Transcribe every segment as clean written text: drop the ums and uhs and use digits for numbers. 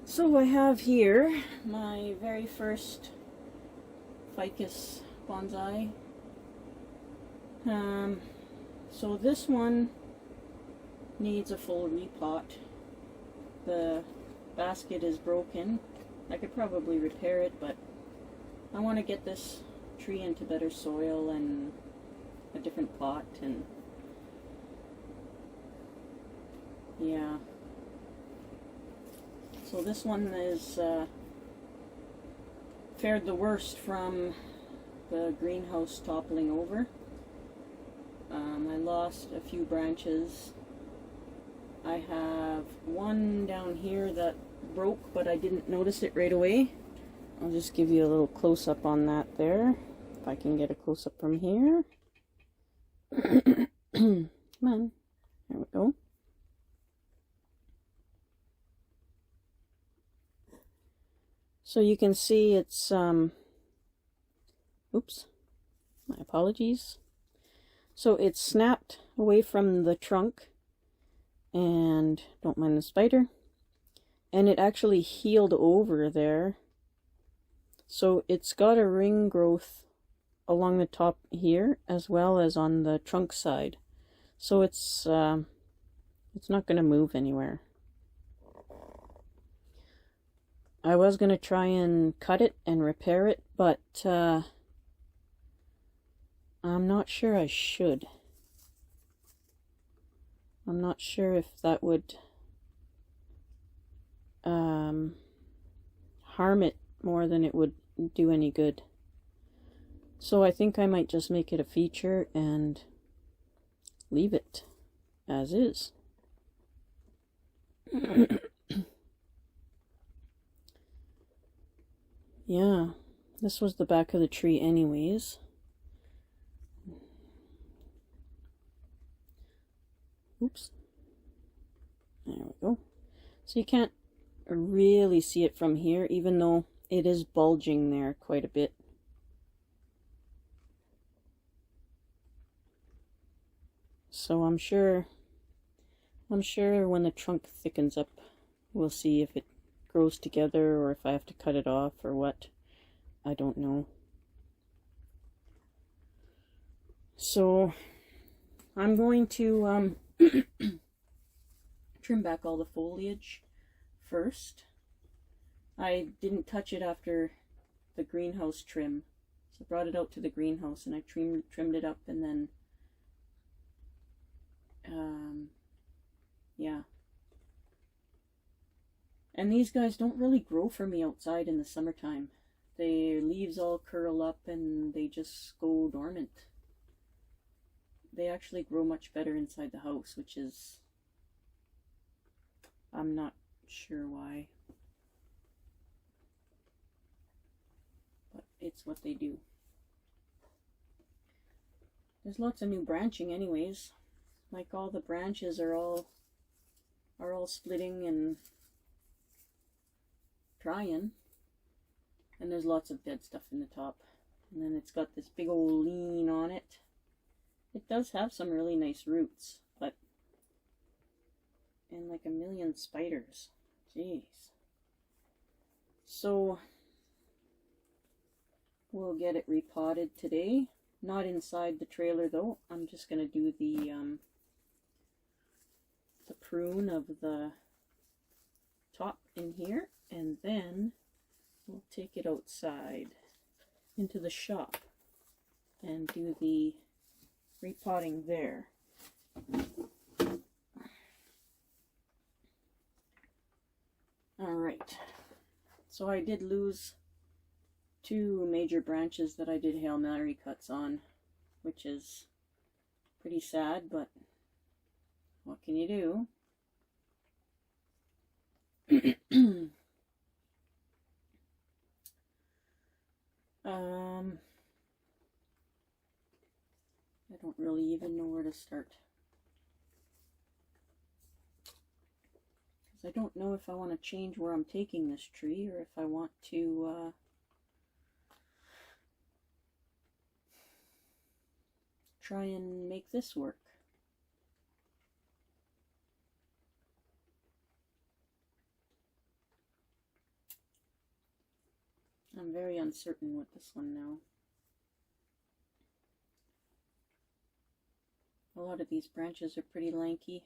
So I have here my very first Ficus bonsai. So this one needs a full repot. The basket is broken. I could probably repair it, but I want to get this tree into better soil and a different pot, and yeah. So this one is fared the worst from the greenhouse toppling over. I lost a few branches. I have one down here that broke, but I didn't notice it right away. I'll just give you a little close-up on that there, if I can get a close-up from here. Come on, there we go. So you can see it's, oops, my apologies. So it's snapped away from the trunk, and don't mind the spider, and it actually healed over there. So it's got a ring growth along the top here as well as on the trunk side. So it's not going to move anywhere. I was going to try and cut it and repair it, but I'm not sure I should. I'm not sure if that would harm it more than it would do any good. So I think I might just make it a feature and leave it as is. Yeah, this was the back of the tree anyways. Oops. There we go. So you can't really see it from here, even though it is bulging there quite a bit. So I'm sure when the trunk thickens up, we'll see if it grows together or if I have to cut it off or what. I don't know. So I'm going to trim back all the foliage first. I didn't touch it after the greenhouse trim. So I brought it out to the greenhouse and I trimmed it up, and then yeah. And these guys don't really grow for me outside in the summertime. Their leaves all curl up and they just go dormant. They actually grow much better inside the house, which is, I'm not sure why, but it's what they do. There's lots of new branching anyways. Like, all the branches are all splitting and trying, and there's lots of dead stuff in the top, and then it's got this big old lean on it. It does have some really nice roots, but and like a million spiders. Jeez. So we'll get it repotted today. Not inside the trailer though. I'm just gonna do the prune of the top in here, and then we'll take it outside into the shop and do the repotting there. Alright, so I did lose two major branches that I did Hail Mary cuts on, which is pretty sad, but what can you do? I don't really even know where to start, because I don't know if I want to change where I'm taking this tree or if I want to try and make this work. I'm very uncertain with this one now. A lot of these branches are pretty lanky.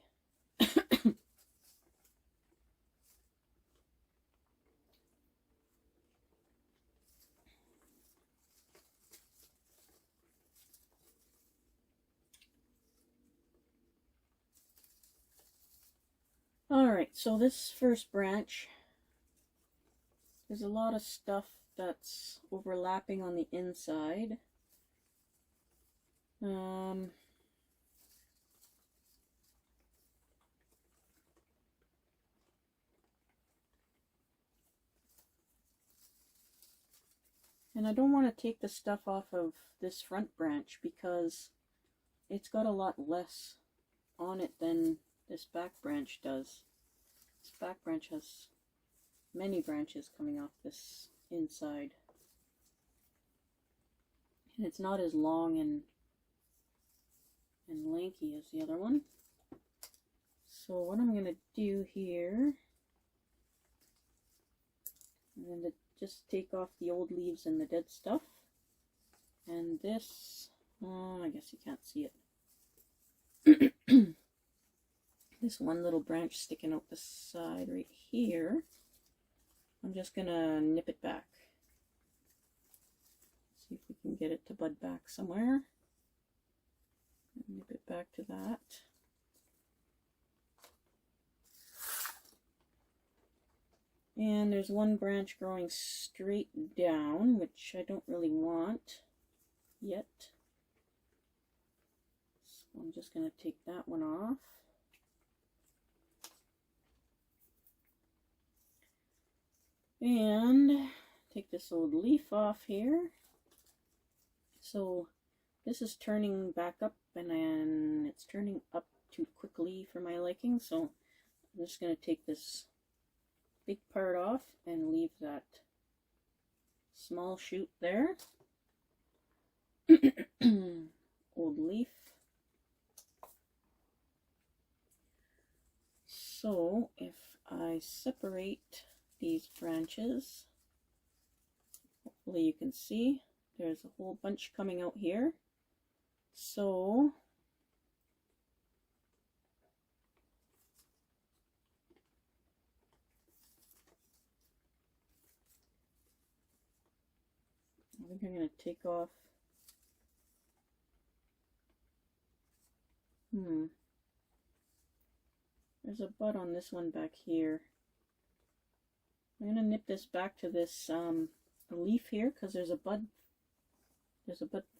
Alright, so this first branch, there's a lot of stuff that's overlapping on the inside. And I don't want to take the stuff off of this front branch because it's got a lot less on it than this back branch does. This back branch has many branches coming off this inside. And it's not as long and lanky as the other one. So what I'm going to do here, I'm going to just take off the old leaves and the dead stuff. And this, I guess you can't see it. This one little branch sticking out the side right here, I'm just going to nip it back. See if we can get it to bud back somewhere. Nip it back to that. And there's one branch growing straight down, which I don't really want yet. So I'm just going to take that one off. And take this old leaf off here. So this is turning back up, and then it's turning up too quickly for my liking. So I'm just going to take this big part off and leave that small shoot there. Old leaf. So if I separate these branches, hopefully you can see there's a whole bunch coming out here. So I think I'm going to take off there's a bud on this one back here. I'm going to nip this back to this leaf here because there's a bud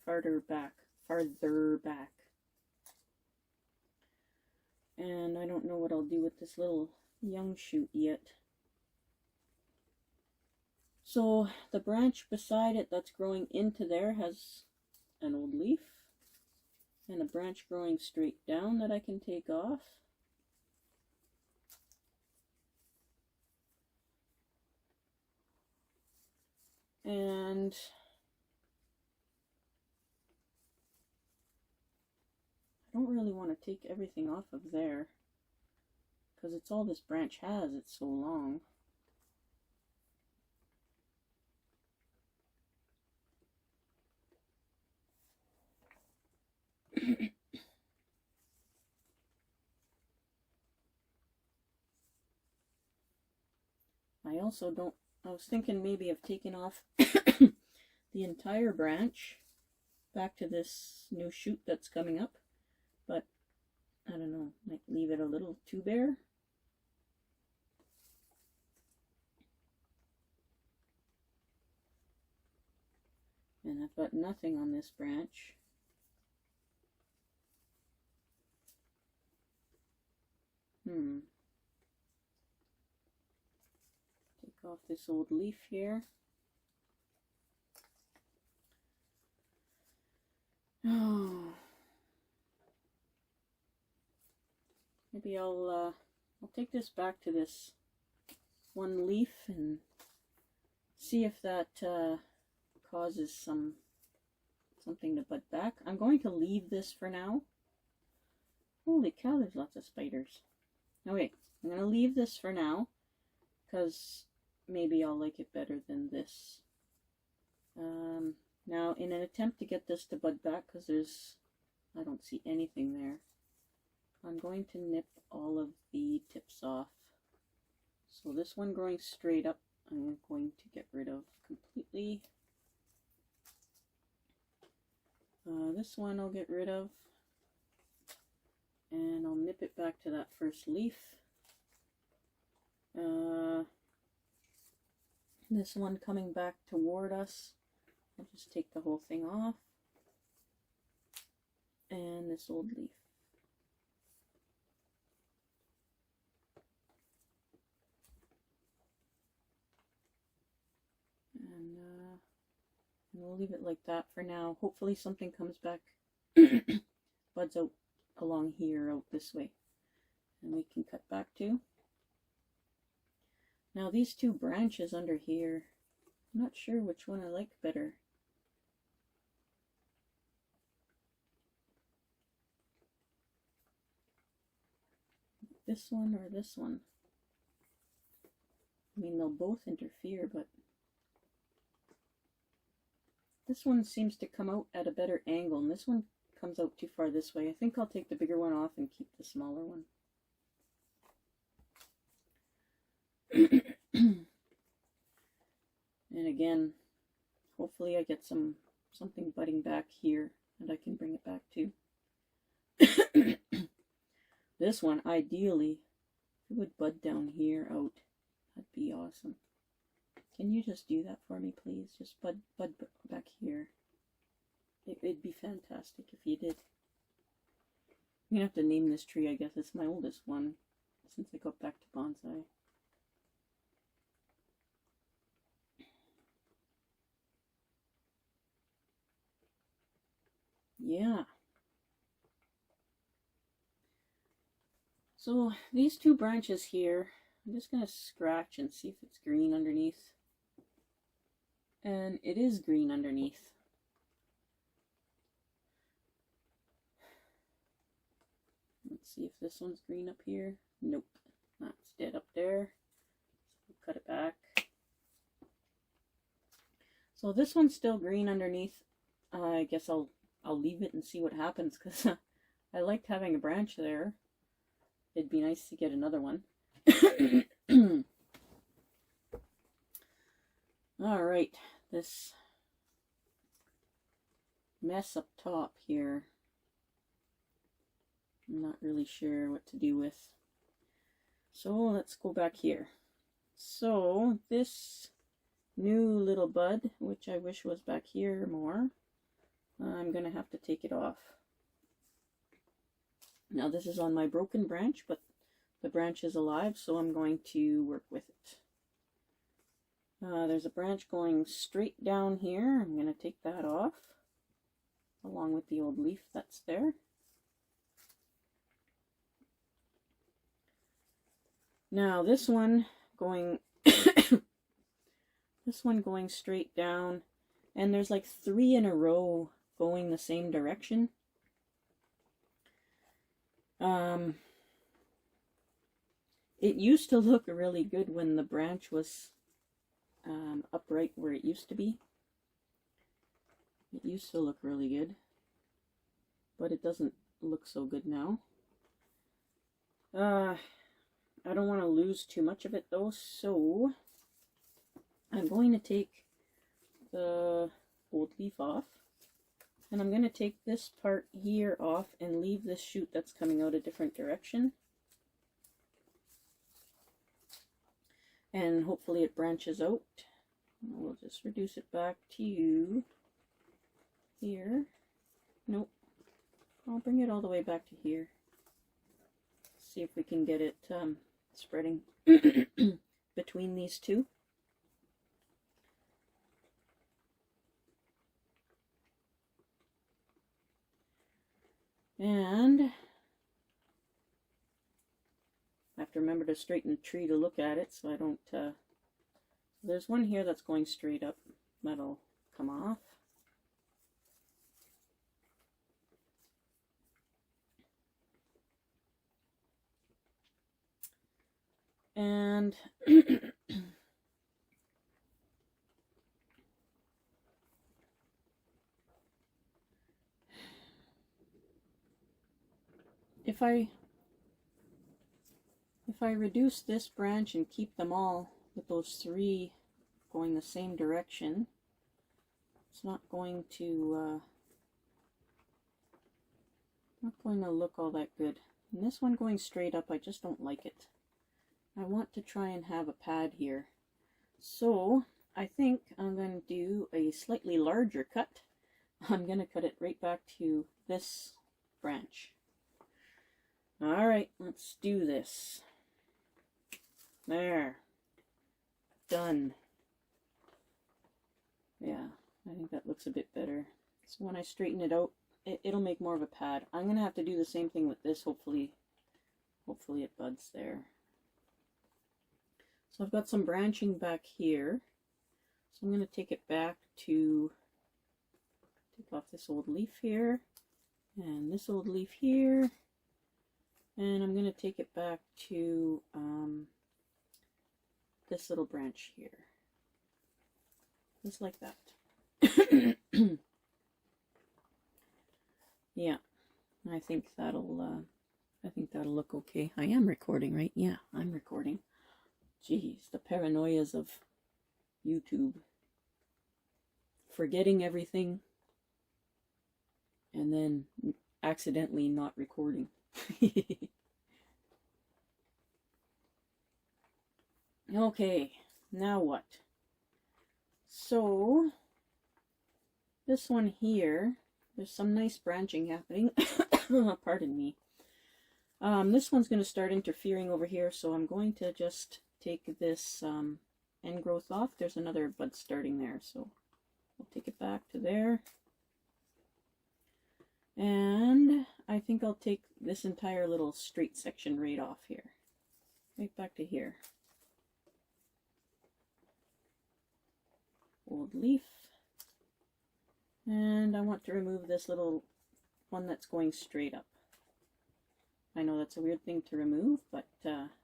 farther back. And I don't know what I'll do with this little young shoot yet. So the branch beside it that's growing into there has an old leaf and a branch growing straight down that I can take off. And I don't really want to take everything off of there because it's all this branch has. It's so long. I was thinking maybe of taking off the entire branch back to this new shoot that's coming up, but I don't know, might leave it a little too bare. And I've got nothing on this branch. Take off this old leaf here. Oh, maybe I'll take this back to this one leaf and see if that causes something to bud back. I'm going to leave this for now. Holy cow, there's lots of spiders. Okay, I'm going to leave this for now because maybe I'll like it better than this Now, in an attempt to get this to bud back, because I don't see anything there, I'm going to nip all of the tips off. So this one growing straight up, I'm going to get rid of completely. This one I'll get rid of, and I'll nip it back to that first leaf. This one coming back toward us, I'll just take the whole thing off, and this old leaf. And we'll leave it like that for now. Hopefully something comes back, buds out along here, out this way, and we can cut back to. Now these two branches under here, I'm not sure which one I like better. This one or this one? I mean, they'll both interfere, but this one seems to come out at a better angle, and this one comes out too far this way. I think I'll take the bigger one off and keep the smaller one. And again, hopefully I get something budding back here and I can bring it back too. This one, ideally, it would bud down here out. That'd be awesome. Can you just do that for me, please? Just bud back here. It'd be fantastic if you did. I'm gonna have to name this tree, I guess. It's my oldest one since I got back to bonsai. Yeah. So these two branches here, I'm just going to scratch and see if it's green underneath. And it is green underneath. Let's see if this one's green up here. Nope, that's dead up there. So we'll cut it back. So this one's still green underneath. I guess I'll leave it and see what happens, because I liked having a branch there. It'd be nice to get another one. Alright, this mess up top here, I'm not really sure what to do with. So let's go back here. So this new little bud, which I wish was back here more, I'm going to have to take it off. Now this is on my broken branch, but the branch is alive, so I'm going to work with it. There's a branch going straight down here. I'm going to take that off, along with the old leaf that's there. Now this one going this one going straight down, and there's like 3 in a row going the same direction. It used to look really good when the branch was upright where it used to be. It used to look really good, but it doesn't look so good now. I don't want to lose too much of it though, so I'm going to take the old leaf off, and I'm going to take this part here off and leave this shoot that's coming out a different direction. And hopefully it branches out. We'll just reduce it back to here. Nope. I'll bring it all the way back to here. See if we can get it spreading between these two. And I have to remember to straighten the tree to look at it so I don't, there's one here that's going straight up. That'll come off. And if I reduce this branch and keep them all with those three going the same direction, it's not going to look all that good. And this one going straight up, I just don't like it. I want to try and have a pad here. So I think I'm going to do a slightly larger cut. I'm going to cut it right back to this branch. Alright, let's do this. There. Done. Yeah, I think that looks a bit better. So when I straighten it out, it'll make more of a pad. I'm going to have to do the same thing with this. Hopefully it buds there. So I've got some branching back here. So I'm going to take it back to take off this old leaf here and this old leaf here. And I'm going to take it back to this little branch here. Just like that. Yeah, I think that'll look okay. I am recording, right? Yeah, I'm recording. Jeez, the paranoias of YouTube. Forgetting everything and then accidentally not recording. Okay, now what? So, this one here, there's some nice branching happening. Pardon me. This one's going to start interfering over here, so I'm going to just take this end growth off. There's another bud starting there, so I'll take it back to there. And I think I'll take this entire little straight section right off here. Right back to here. Old leaf. And I want to remove this little one that's going straight up. I know that's a weird thing to remove, but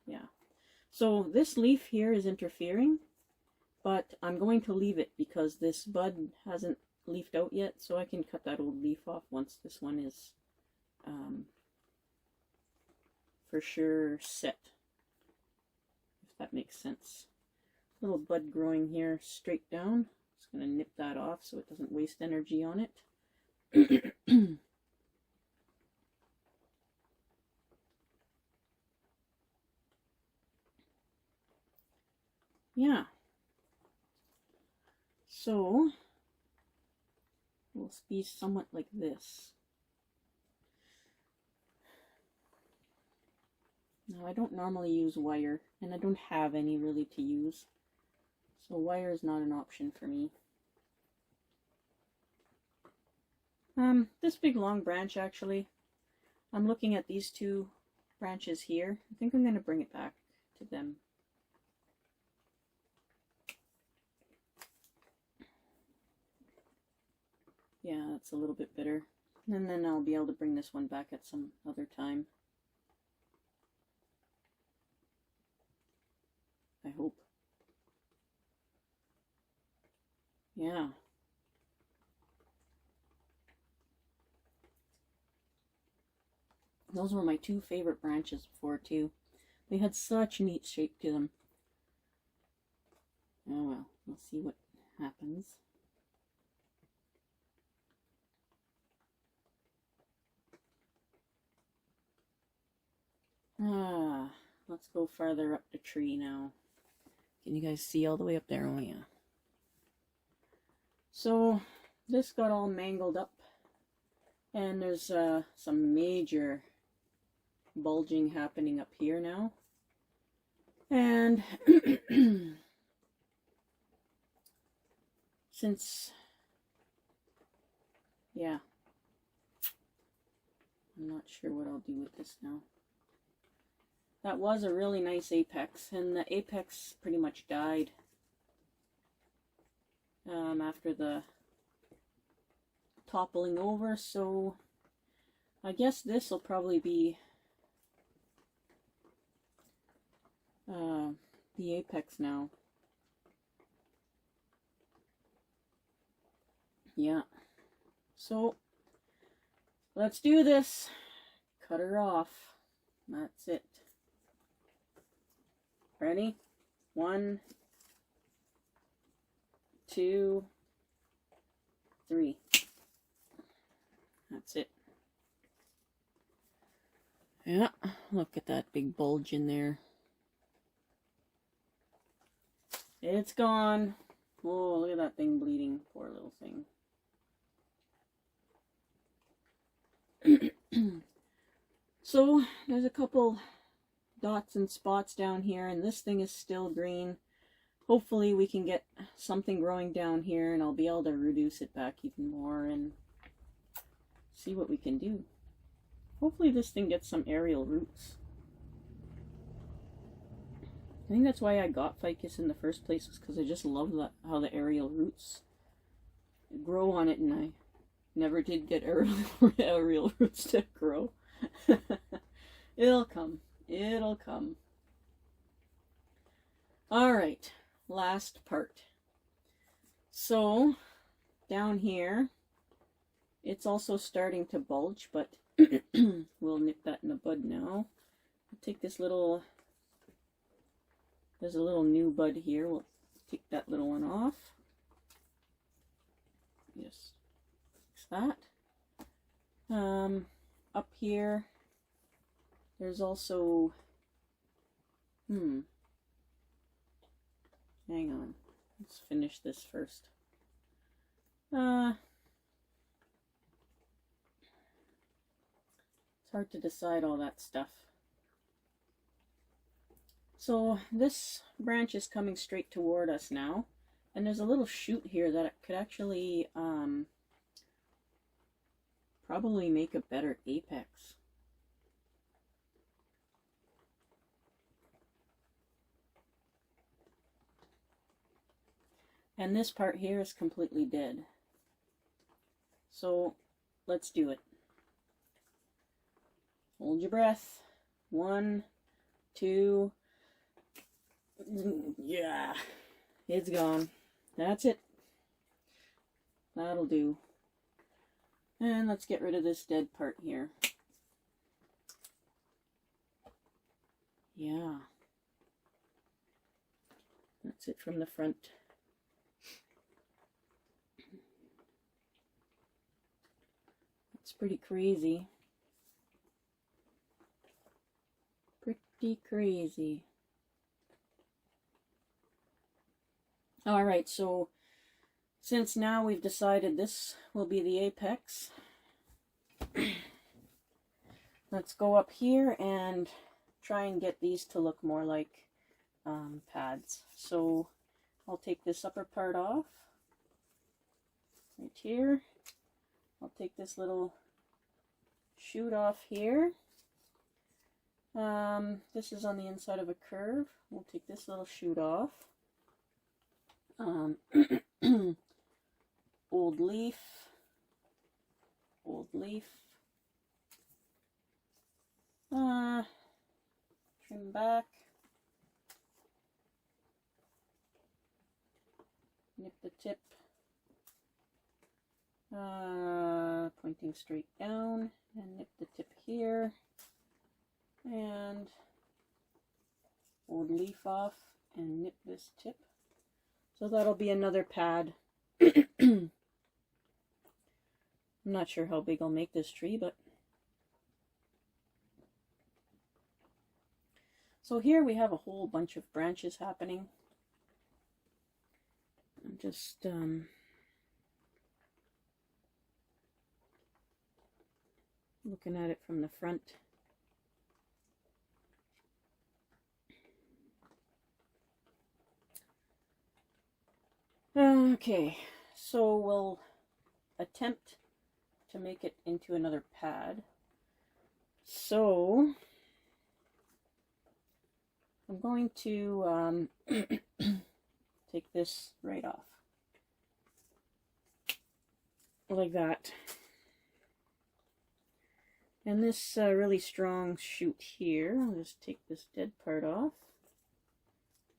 yeah. So this leaf here is interfering, but I'm going to leave it because this bud hasn't leafed out yet, so I can cut that old leaf off once this one is for sure set, if that makes sense. Little bud growing here straight down. Just going to nip that off so it doesn't waste energy on it. Yeah. So will be somewhat like this. Now I don't normally use wire, and I don't have any really to use, so wire is not an option for me. This big long branch, actually, I'm looking at these two branches here. I think I'm going to bring it back to them. Yeah, that's a little bit better. And then I'll be able to bring this one back at some other time. I hope. Yeah. Those were my two favorite branches before, too. They had such neat shape to them. Oh well, we'll see what happens. Let's go farther up the tree now. Can you guys see all the way up there? Oh yeah. So this got all mangled up, and there's some major bulging happening up here now. And since, yeah, I'm not sure what I'll do with this now. That was a really nice apex, and the apex pretty much died after the toppling over, so I guess this will probably be the apex now. Yeah. So let's do this. cut her off. That's it. Ready? 1, 2, 3. That's it. Yeah, look at that big bulge in there. It's gone. Oh, look at that thing bleeding. Poor little thing. So, there's a couple dots and spots down here, and this thing is still green. Hopefully we can get something growing down here, and I'll be able to reduce it back even more and see what we can do. Hopefully this thing gets some aerial roots. I think that's why I got Ficus in the first place, is because I just love how the aerial roots grow on it, and I never did get aerial roots to grow. It'll come. It'll come. Alright, last part. So, down here, it's also starting to bulge, but we'll nip that in the bud now. I'll take this little, there's a little new bud here. We'll take that little one off. Just fix that. Up here, there's also, hang on, let's finish this first. It's hard to decide all that stuff. So this branch is coming straight toward us now, and there's a little shoot here that could actually probably make a better apex. And this part here is completely dead. So let's do it. Hold your breath. 1, 2. Yeah, it's gone. That's it. That'll do. And let's get rid of this dead part here. Yeah. That's it from the front. That's pretty crazy. Pretty crazy. Alright, so since now we've decided this will be the apex, let's go up here and try and get these to look more like pads. So I'll take this upper part off right here. I'll take this little shoot off here. This is on the inside of a curve. We'll take this little shoot off. Old leaf, trim back, nip the tip, pointing straight down, and nip the tip here, and old leaf off, and nip this tip. So that'll be another pad. I'm not sure how big I'll make this tree, but... So here we have a whole bunch of branches happening. I'm just... looking at it from the front. Okay, so we'll attempt to make it into another pad. So I'm going to take this right off, like that. And this really strong shoot here, I'll just take this dead part off.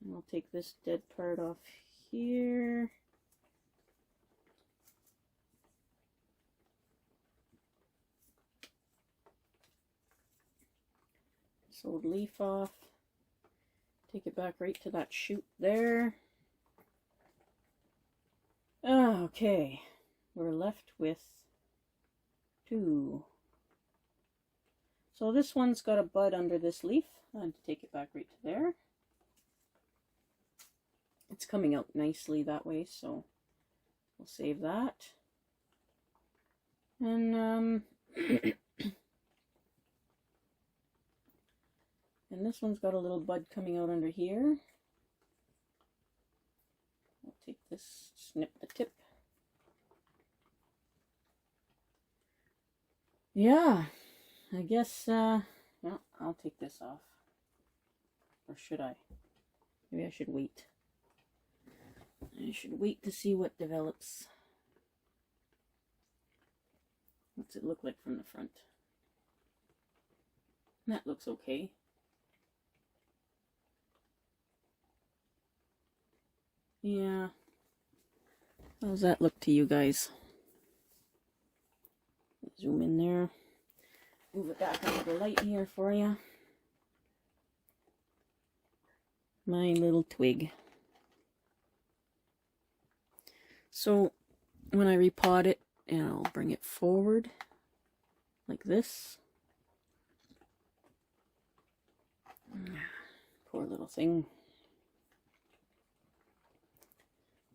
And I'll take this dead part off here. Sewed leaf off. Take it back right to that shoot there. Okay, we're left with 2. So this one's got a bud under this leaf. And to take it back right to there. It's coming out nicely that way, so we'll save that. And and this one's got a little bud coming out under here. I'll take this, snip the tip. Yeah, I guess, well, I'll take this off. Or should I? Maybe I should wait. I should wait to see what develops. What's it look like from the front? That looks okay. Yeah. How's that look to you guys? Zoom in there. Move it back under the light here for you. My little twig. So when I repot it, I'll bring it forward like this. Poor little thing.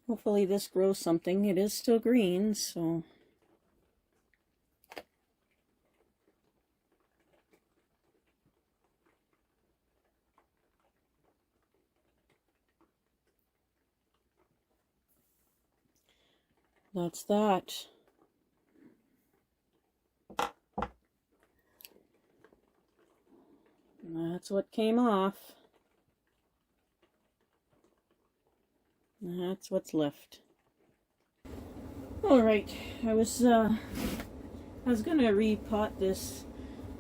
Hopefully this grows something. It is still green, so that's that. That's what came off. That's what's left. All right, I was gonna repot this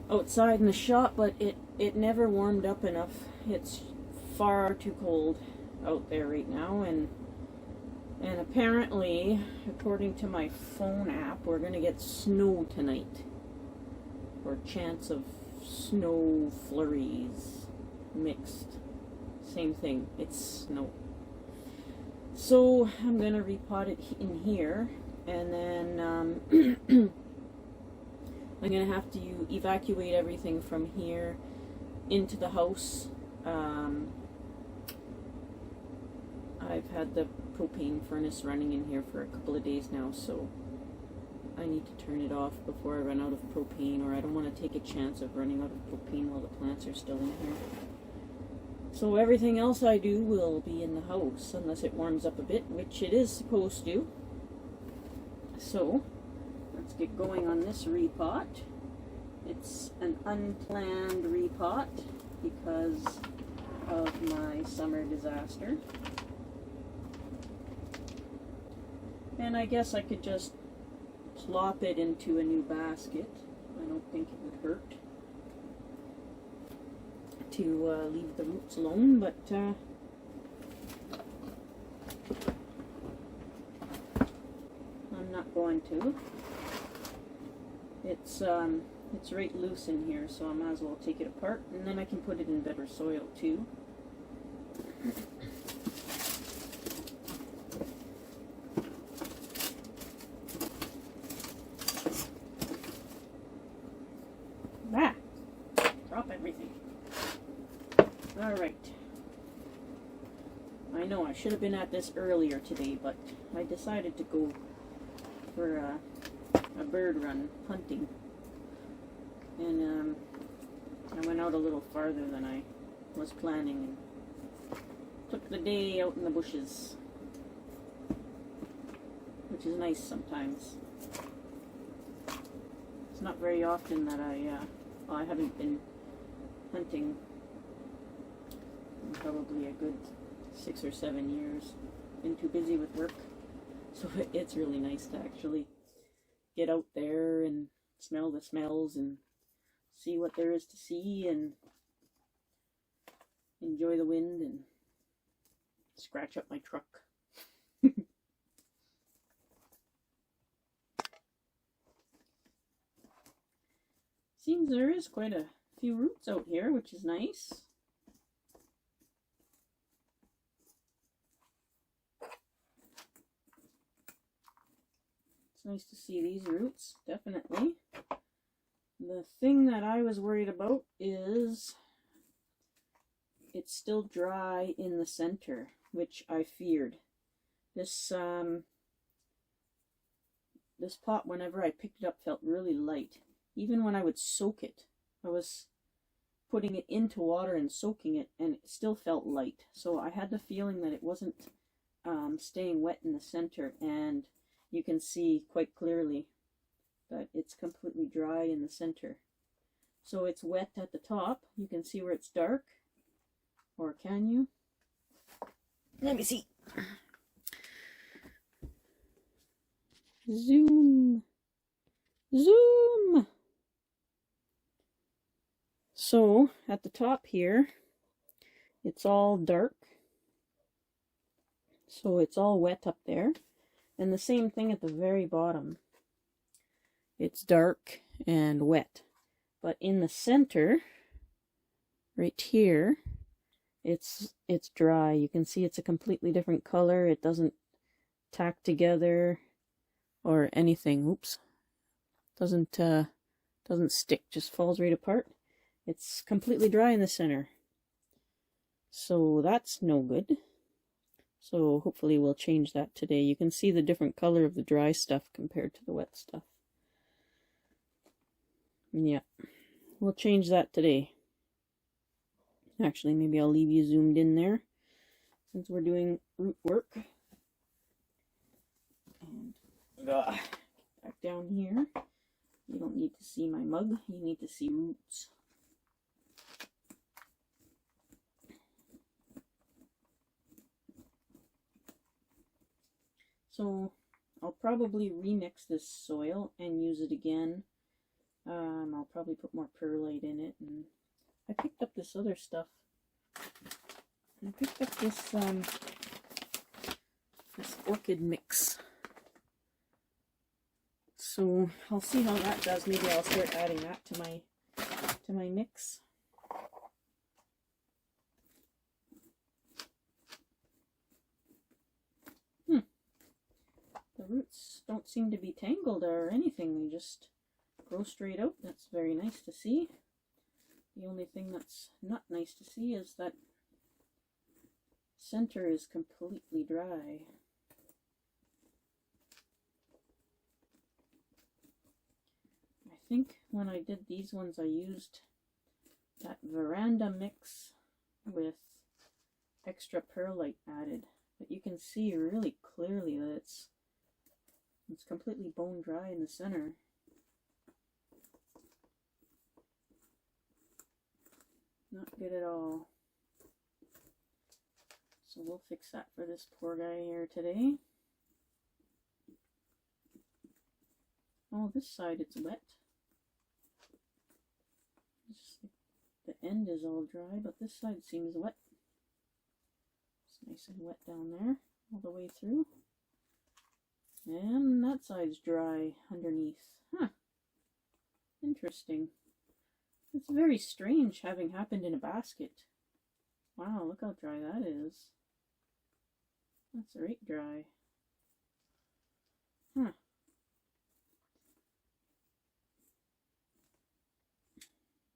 outside in the shop, but it never warmed up enough. It's far too cold out there right now, and apparently, according to my phone app, we're gonna get snow tonight, or chance of snow flurries mixed. Same thing, it's snow. So I'm gonna repot it in here, and then I'm gonna have to evacuate everything from here into the house. I've had the propane furnace running in here for a couple of days now, so I need to turn it off before I run out of propane, or I don't want to take a chance of running out of propane while the plants are still in here. So everything else I do will be in the house, unless it warms up a bit, which it is supposed to. So, let's get going on this repot. It's an unplanned repot because of my summer disaster. And I guess I could just plop it into a new basket. I don't think it would hurt to leave the roots alone, but I'm not going to. It's right loose in here, so I might as well take it apart, and then I can put it in better soil too. Drop everything. Alright. I know I should have been at this earlier today, but I decided to go for a bird run hunting. And I went out a little farther than I was planning and took the day out in the bushes, which is nice sometimes. It's not very often that I haven't been hunting in probably a good 6 or 7 years. Been too busy with work, so it's really nice to actually get out there and smell the smells and see what there is to see and enjoy the wind and scratch up my truck. Seems there is quite a few roots out here, which is nice. It's nice to see these roots, definitely. The thing that I was worried about is it's still dry in the center, which I feared. This this pot, whenever I picked it up, felt really light. Even when I would soak it, I was putting it into water and soaking it, and it still felt light. So I had the feeling that it wasn't staying wet in the center, and you can see quite clearly that it's completely dry in the center. So it's wet at the top. You can see where it's dark, or can you? Let me see. Zoom. Zoom. So at the top here, it's all dark. So it's all wet up there. And the same thing at the very bottom. It's dark and wet. But in the center, right here, it's dry. You can see it's a completely different color. It doesn't tack together or anything. Oops. Doesn't stick, just falls right apart. It's completely dry in the center. So that's no good. So hopefully we'll change that today. You can see the different color of the dry stuff compared to the wet stuff. Yeah, we'll change that today. Actually, maybe I'll leave you zoomed in there since we're doing root work. And back down here. You don't need to see my mug, you need to see roots. So I'll probably remix this soil and use it again. I'll probably put more perlite in it, and I picked up this other stuff. I picked up this this orchid mix. So I'll see how that does. Maybe I'll start adding that to my mix. The roots don't seem to be tangled or anything. They just grow straight out. That's very nice to see. The only thing that's not nice to see is that center is completely dry. I think when I did these ones I used that veranda mix with extra perlite added. But you can see really clearly that it's completely bone dry in the center. Not good at all. So we'll fix that for this poor guy here today. Oh, this side it's wet. The end is all dry, but this side seems wet. It's nice and wet down there, all the way through. And that side's dry underneath. Huh. Interesting. It's very strange having happened in a basket. Wow, look how dry that is. That's right dry.